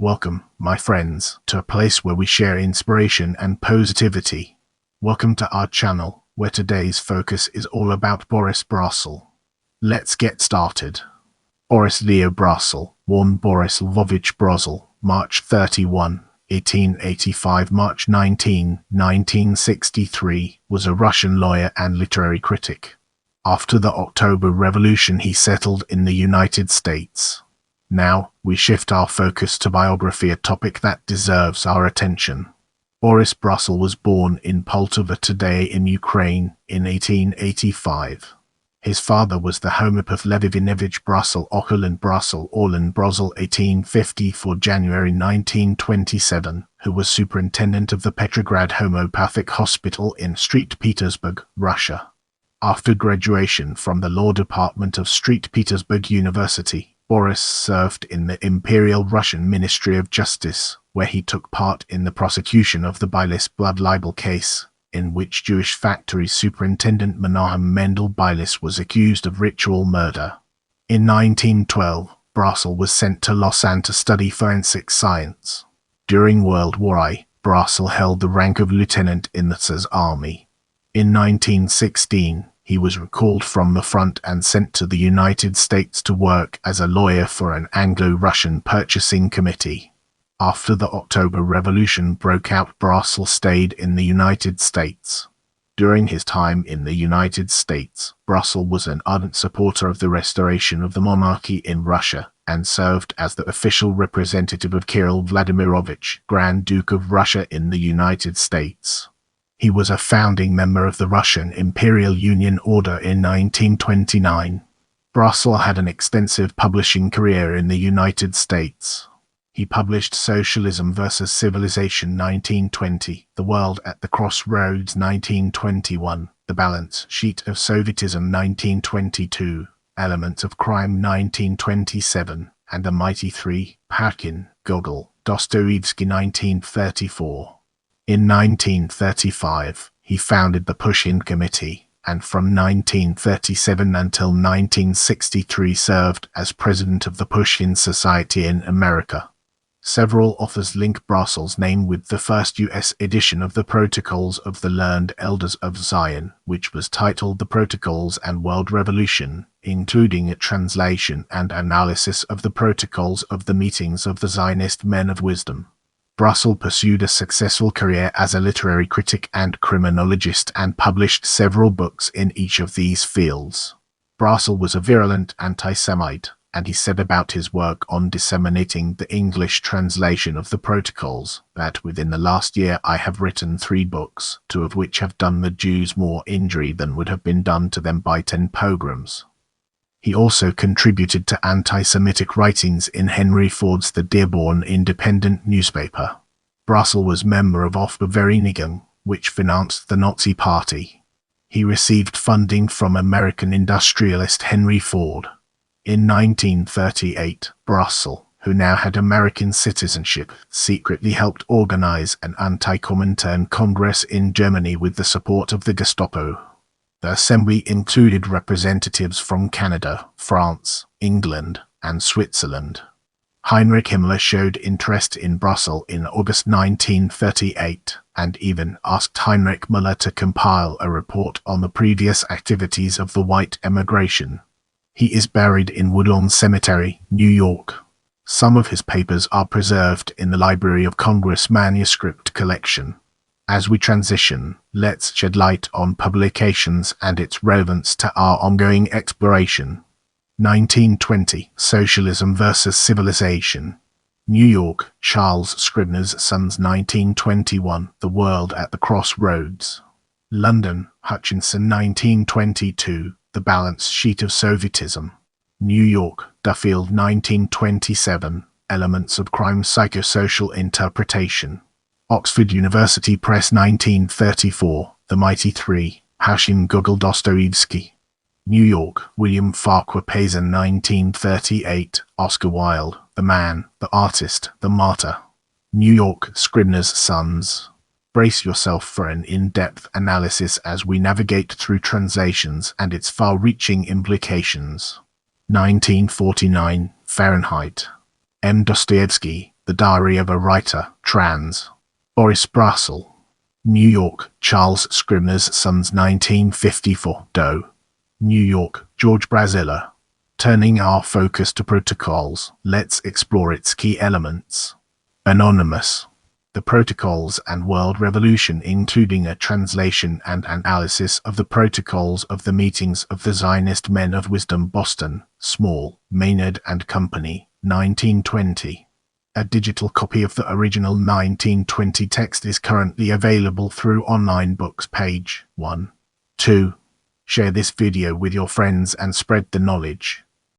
Welcome, my friends, to a place where we share inspiration and positivity. Welcome to our channel, where today's focus is all about Boris Brasol. Let's get started. Boris Leo Brasol, born Boris Lvovich Brazol, March 31, 1885 March 19, 1963, was a Russian lawyer and literary critic. After the October Revolution, he settled in the United States. Now, we shift our focus to biography, a topic that deserves our attention. Boris Brasol was born in Poltava today in Ukraine in 1885. His father was the homeopath Lvovich Brazol, Orlan Brasol, 1854 January 1927, who was superintendent of the Petrograd Homeopathic Hospital in St. Petersburg, Russia. After graduation from the law department of St. Petersburg University, Boris served in the Imperial Russian Ministry of Justice, where he took part in the prosecution of the Bilis blood libel case, in which Jewish factory superintendent Menahem Mendel Bilis was accused of ritual murder. In 1912, Brasol was sent to Lausanne to study forensic science. During World War I, Brasol held the rank of lieutenant in the Tsar's army. In 1916, he was recalled from the front and sent to the United States to work as a lawyer for an Anglo-Russian purchasing committee. After the October Revolution broke out, Brasol stayed in the United States. During his time in the United States, Brasol was an ardent supporter of the restoration of the monarchy in Russia and served as the official representative of Kirill Vladimirovich, Grand Duke of Russia in the United States. He was a founding member of the Russian Imperial Union Order in 1929. Brasol had an extensive publishing career in the United States. He published Socialism versus Civilization 1920, The World at the Crossroads 1921, The Balance Sheet of Sovietism 1922, Elements of Crime 1927, and The Mighty Three, Pushkin, Gogol, Dostoevsky 1934. In 1935, he founded the Pushkin Committee, and from 1937 until 1963 served as president of the Pushkin Society in America. Several authors link Brasol's name with the first U.S. edition of the Protocols of the Learned Elders of Zion, which was titled The Protocols and World Revolution, including a translation and analysis of the protocols of the meetings of the Zionist men of wisdom. Brasol pursued a successful career as a literary critic and criminologist and published several books in each of these fields. Brasol was a virulent anti-Semite, and he said about his work on disseminating the English translation of the Protocols that within the last year I have written 3 books, 2 of which have done the Jews more injury than would have been done to them by 10 pogroms. He also contributed to anti-Semitic writings in Henry Ford's The Dearborn Independent newspaper. Brasol was member of Aufbewahrungsvereinigung, which financed the Nazi Party. He received funding from American industrialist Henry Ford. In 1938, Brasol, who now had American citizenship, secretly helped organize an anti-Comintern Congress in Germany with the support of the Gestapo. The assembly included representatives from Canada, France, England, and Switzerland. Heinrich Himmler showed interest in Brasol in August 1938, and even asked Heinrich Müller to compile a report on the previous activities of the white emigration. He is buried in Woodlawn Cemetery, New York. Some of his papers are preserved in the Library of Congress manuscript collection. As we transition, let's shed light on publications and its relevance to our ongoing exploration. 1920, Socialism versus Civilization. New York, Charles Scribner's Sons 1921, The World at the Crossroads. London, Hutchinson 1922, The Balance Sheet of Sovietism. New York, Duffield 1927, Elements of Crime Psychosocial Interpretation. Oxford University Press 1934, The Mighty Three, Pushkin, Gogol, Dostoevsky. New York, William Farquhar Payson 1938, Oscar Wilde, The Man, the Artist, the Martyr. New York, Scribner's Sons. Brace yourself for an in-depth analysis as we navigate through translations and its far-reaching implications. 1949, Fahrenheit. M. Dostoevsky, The Diary of a Writer, trans. Boris Brasol. New York, Charles Scribner's Sons, 1954, Do. New York, George Braziller. Turning our focus to protocols, let's explore its key elements. Anonymous. The Protocols and World Revolution, including a translation and analysis of the protocols of the meetings of the Zionist Men of Wisdom, Boston, Small, Maynard and Company, 1920. A digital copy of the original 1920 text is currently available through online books, page 1. 2. Share this video with your friends and spread the knowledge.